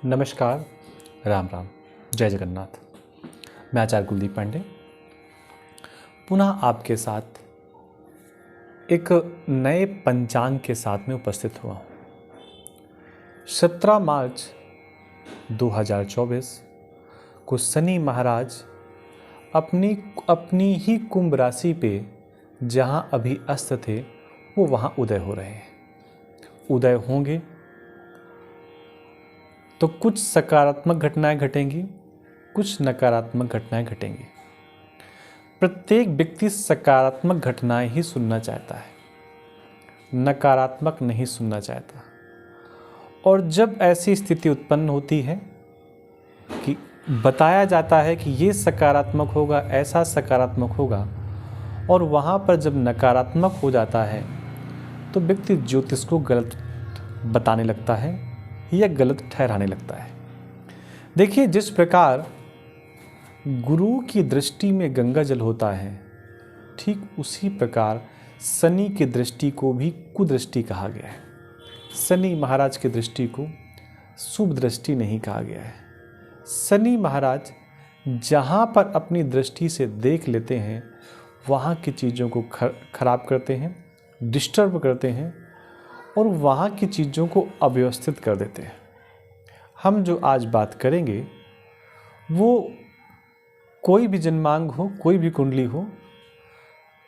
नमस्कार, राम राम, जय जगन्नाथ। मैं आचार्य कुलदीप पांडे पुनः आपके साथ एक नए पंचांग के साथ में उपस्थित हुआ हूँ। 17 मार्च 2024 को शनि महाराज अपनी ही कुंभ राशि पे जहाँ अभी अस्त थे वो वहाँ उदय हो रहे हैं। उदय होंगे तो कुछ सकारात्मक घटनाएं घटेंगी, कुछ नकारात्मक घटनाएं घटेंगी। प्रत्येक व्यक्ति सकारात्मक घटनाएं ही सुनना चाहता है, नकारात्मक नहीं सुनना चाहता। और जब ऐसी स्थिति उत्पन्न होती है कि बताया जाता है कि ये सकारात्मक होगा, ऐसा सकारात्मक होगा, और वहाँ पर जब नकारात्मक हो जाता है तो व्यक्ति ज्योतिष को गलत बताने लगता है या गलत ठहराने लगता है। देखिए, जिस प्रकार गुरु की दृष्टि में गंगा जल होता है, ठीक उसी प्रकार शनि की दृष्टि को भी कुदृष्टि कहा गया है। शनि महाराज की दृष्टि को शुभ दृष्टि नहीं कहा गया है। शनि महाराज जहाँ पर अपनी दृष्टि से देख लेते हैं वहाँ की चीज़ों को खराब करते हैं, डिस्टर्ब करते हैं और वहाँ की चीज़ों को अव्यवस्थित कर देते हैं। हम जो आज बात करेंगे वो कोई भी जन्मांग हो, कोई भी कुंडली हो,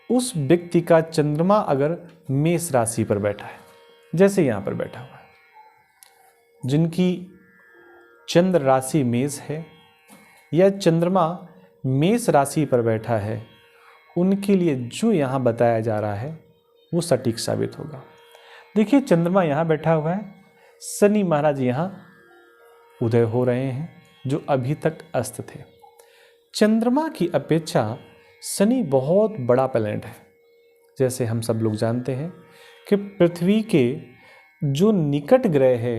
उस व्यक्ति का चंद्रमा अगर मेष राशि पर बैठा है, जैसे यहाँ पर बैठा हुआ है, जिनकी चंद्र राशि मेष है या चंद्रमा मेष राशि पर बैठा है, उनके लिए जो यहाँ बताया जा रहा है वो सटीक साबित होगा। देखिए, चंद्रमा यहाँ बैठा हुआ है, शनि महाराज यहाँ उदय हो रहे हैं जो अभी तक अस्त थे। चंद्रमा की अपेक्षा शनि बहुत बड़ा प्लैनेट है। जैसे हम सब लोग जानते हैं कि पृथ्वी के जो निकट ग्रह है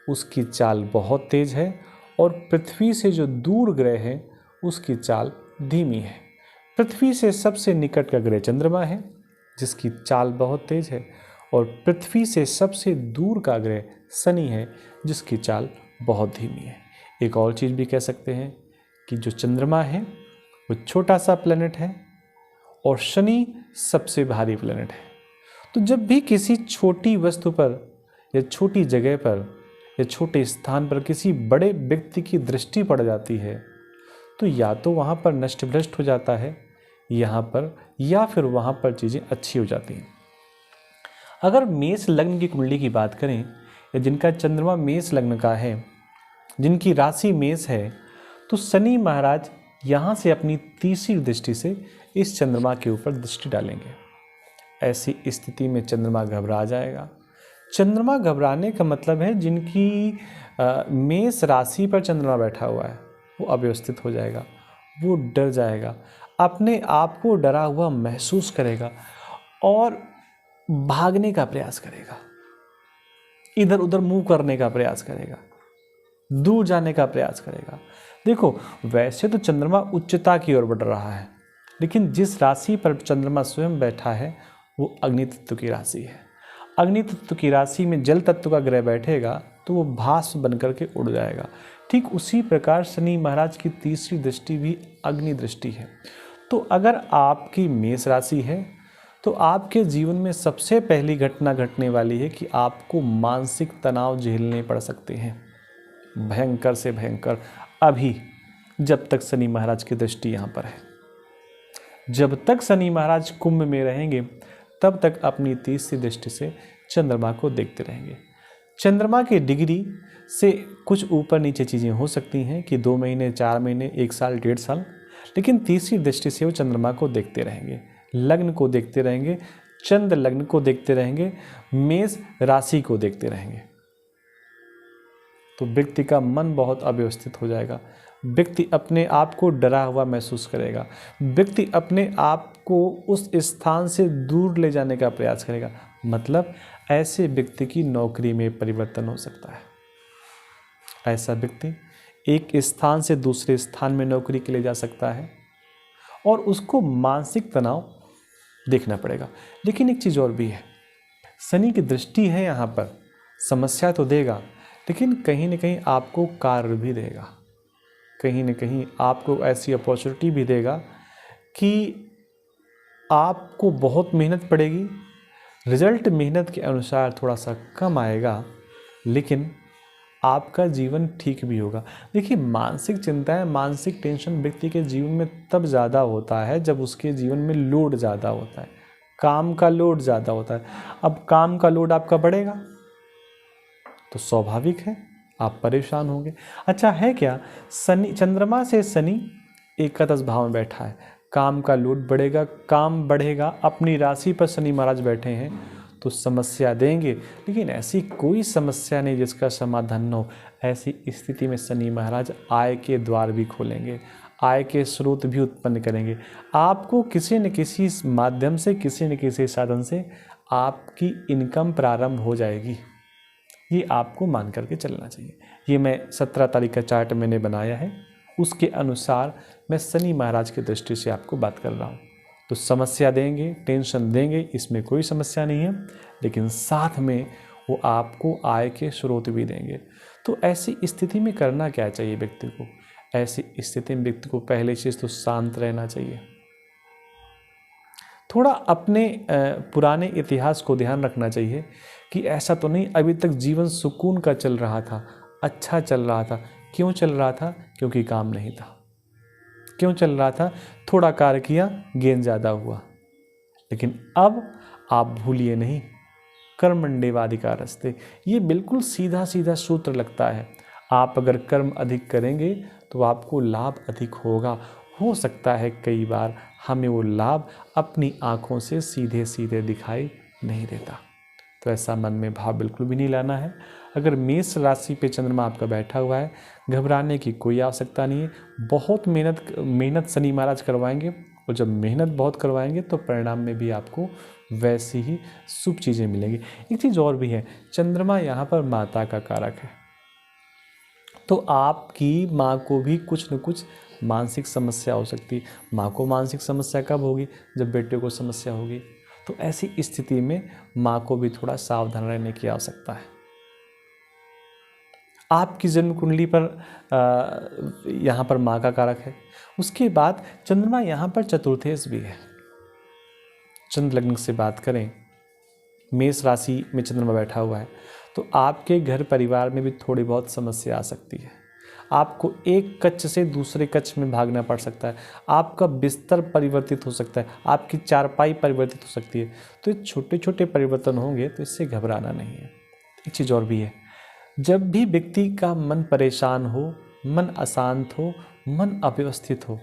उसकी चाल बहुत तेज है और पृथ्वी से जो दूर ग्रह है उसकी चाल धीमी है। पृथ्वी से सबसे निकट का ग्रह चंद्रमा है जिसकी चाल बहुत तेज है, और पृथ्वी से सबसे दूर का ग्रह शनि है जिसकी चाल बहुत धीमी है। एक और चीज़ भी कह सकते हैं कि जो चंद्रमा है वो छोटा सा प्लैनेट है और शनि सबसे भारी प्लैनेट है। तो जब भी किसी छोटी वस्तु पर या छोटी जगह पर या छोटे स्थान पर किसी बड़े व्यक्ति की दृष्टि पड़ जाती है तो या तो वहाँ पर नष्ट भ्रष्ट हो जाता है यहाँ पर, या फिर वहाँ पर चीज़ें अच्छी हो जाती हैं। अगर मेष लग्न की कुंडली की बात करें या जिनका चंद्रमा मेष लग्न का है, जिनकी राशि मेष है, तो शनि महाराज यहाँ से अपनी तीसरी दृष्टि से इस चंद्रमा के ऊपर दृष्टि डालेंगे। ऐसी स्थिति में चंद्रमा घबरा जाएगा। चंद्रमा घबराने का मतलब है जिनकी मेष राशि पर चंद्रमा बैठा हुआ है वो अव्यवस्थित हो जाएगा, वो डर जाएगा, अपने आप को डरा हुआ महसूस करेगा और भागने का प्रयास करेगा, इधर उधर मुंह करने का प्रयास करेगा, दूर जाने का प्रयास करेगा। देखो, वैसे तो चंद्रमा उच्चता की ओर बढ़ रहा है, लेकिन जिस राशि पर चंद्रमा स्वयं बैठा है वो अग्नि तत्व की राशि है। अग्नि तत्व की राशि में जल तत्व का ग्रह बैठेगा तो वो भस्म बन करके उड़ जाएगा। ठीक उसी प्रकार शनि महाराज की तीसरी दृष्टि भी अग्नि दृष्टि है। तो अगर आपकी मेष राशि है तो आपके जीवन में सबसे पहली घटना घटने वाली है कि आपको मानसिक तनाव झेलने पड़ सकते हैं, भयंकर से भयंकर, अभी जब तक शनि महाराज की दृष्टि यहाँ पर है। जब तक शनि महाराज कुंभ में रहेंगे तब तक अपनी तीसरी दृष्टि से चंद्रमा को देखते रहेंगे। चंद्रमा की डिग्री से कुछ ऊपर नीचे चीज़ें हो सकती हैं कि 2 महीने, 4 महीने, 1 साल, 1.5 साल, लेकिन तीसरी दृष्टि से वो चंद्रमा को देखते रहेंगे, लग्न को देखते रहेंगे, चंद्र लग्न को देखते रहेंगे, मेष राशि को देखते रहेंगे। तो व्यक्ति का मन बहुत अव्यवस्थित हो जाएगा, व्यक्ति अपने आप को डरा हुआ महसूस करेगा, व्यक्ति अपने आप को उस स्थान से दूर ले जाने का प्रयास करेगा। मतलब ऐसे व्यक्ति की नौकरी में परिवर्तन हो सकता है। ऐसा व्यक्ति एक स्थान से दूसरे स्थान में नौकरी के लिए जा सकता है और उसको मानसिक तनाव देखना पड़ेगा। लेकिन एक चीज़ और भी है, शनि की दृष्टि है यहाँ पर, समस्या तो देगा लेकिन कहीं ना कहीं आपको कार्य भी देगा, कहीं ना कहीं आपको ऐसी अपॉर्चुनिटी भी देगा कि आपको बहुत मेहनत पड़ेगी, रिजल्ट मेहनत के अनुसार थोड़ा सा कम आएगा, लेकिन आपका जीवन ठीक भी होगा। देखिए, मानसिक चिंताएं, मानसिक टेंशन व्यक्ति के जीवन में तब ज़्यादा होता है जब उसके जीवन में लोड ज़्यादा होता है, काम का लोड ज़्यादा होता है। अब काम का लोड आपका बढ़ेगा तो स्वाभाविक है आप परेशान होंगे। अच्छा है क्या, शनि, चंद्रमा से शनि एकादश भाव में बैठा है, काम का लोड बढ़ेगा, काम बढ़ेगा, अपनी राशि पर शनि महाराज बैठे हैं तो समस्या देंगे, लेकिन ऐसी कोई समस्या नहीं जिसका समाधान न हो। ऐसी स्थिति में शनि महाराज आय के द्वार भी खोलेंगे, आय के स्रोत भी उत्पन्न करेंगे। आपको किसी न किसी माध्यम से, किसी न किसी साधन से आपकी इनकम प्रारंभ हो जाएगी, ये आपको मान करके चलना चाहिए। ये मैं 17 तारीख का चार्ट मैंने बनाया है, उसके अनुसार मैं शनि महाराज की दृष्टि से आपको बात कर रहा हूँ। तो समस्या देंगे, टेंशन देंगे, इसमें कोई समस्या नहीं है, लेकिन साथ में वो आपको आय के स्रोत भी देंगे। तो ऐसी स्थिति में करना क्या चाहिए व्यक्ति को? ऐसी स्थिति में व्यक्ति को पहले चीज़ तो शांत रहना चाहिए, थोड़ा अपने पुराने इतिहास को ध्यान रखना चाहिए कि ऐसा तो नहीं अभी तक जीवन सुकून का चल रहा था, अच्छा चल रहा था। क्यों चल रहा था? क्योंकि काम नहीं था। क्यों चल रहा था? थोड़ा कार्य किया, गेन ज़्यादा हुआ। लेकिन अब आप भूलिए नहीं, कर्मण्येवाधिकारस्ते, ये बिल्कुल सीधा सीधा सूत्र लगता है। आप अगर कर्म अधिक करेंगे तो आपको लाभ अधिक होगा। हो सकता है कई बार हमें वो लाभ अपनी आँखों से सीधे सीधे दिखाई नहीं देता, तो ऐसा मन में भाव बिल्कुल भी नहीं लाना है। अगर मेष राशि पे चंद्रमा आपका बैठा हुआ है, घबराने की कोई आवश्यकता नहीं है। बहुत मेहनत शनि महाराज करवाएंगे, और जब मेहनत बहुत करवाएंगे तो परिणाम में भी आपको वैसी ही शुभ चीज़ें मिलेंगी। एक चीज़ और भी है, चंद्रमा यहाँ पर माता का कारक है, तो आपकी माँ को भी कुछ न कुछ मानसिक समस्या हो सकती है। माँ को मानसिक समस्या कब होगी? जब बेटे को समस्या होगी। तो ऐसी स्थिति में माँ को भी थोड़ा सावधान रहने की आवश्यकता है। आपकी जन्म कुंडली पर यहाँ पर माँ का कारक है। उसके बाद चंद्रमा यहाँ पर चतुर्थेश भी है। चंद्र लग्न से बात करें, मेष राशि में चंद्रमा बैठा हुआ है, तो आपके घर परिवार में भी थोड़ी बहुत समस्या आ सकती है। आपको एक कक्ष से दूसरे कक्ष में भागना पड़ सकता है, आपका बिस्तर परिवर्तित हो सकता है, आपकी चारपाई परिवर्तित हो सकती है। तो ये छोटे छोटे परिवर्तन होंगे, तो इससे घबराना नहीं है। एक चीज़ और भी है, जब भी व्यक्ति का मन परेशान हो, मन अशांत हो, मन अव्यवस्थित हो,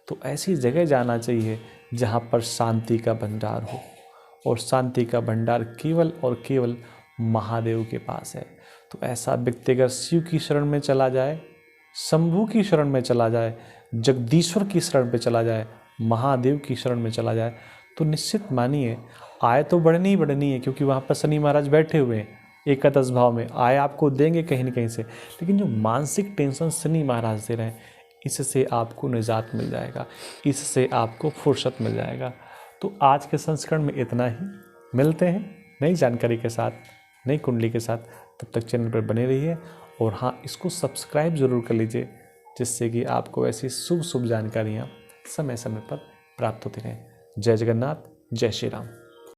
तो ऐसी जगह जाना चाहिए जहाँ पर शांति का भंडार हो, और शांति का भंडार केवल और केवल महादेव के पास है। तो ऐसा व्यक्ति अगर शिव की शरण में चला जाए, शंभू की शरण में चला जाए, जगदीश्वर की शरण में चला जाए, महादेव की शरण में चला जाए, तो निश्चित मानिए आय तो बढ़नी ही बढ़नी है, क्योंकि वहाँ पर शनि महाराज बैठे हुए हैं एकादश भाव में, आय आपको देंगे कहीं न कहीं से। लेकिन जो मानसिक टेंशन शनि महाराज दे रहे हैं, इससे आपको निजात मिल जाएगा, इससे आपको फुर्सत मिल जाएगा। तो आज के संस्करण में इतना ही। मिलते हैं नई जानकारी के साथ, नई कुंडली के साथ। तब तक चैनल पर बने रहिए, और हाँ, इसको सब्सक्राइब ज़रूर कर लीजिए, जिससे कि आपको ऐसी शुभ जानकारियाँ समय समय पर प्राप्त होती रहें। जय जगन्नाथ, जय श्री राम।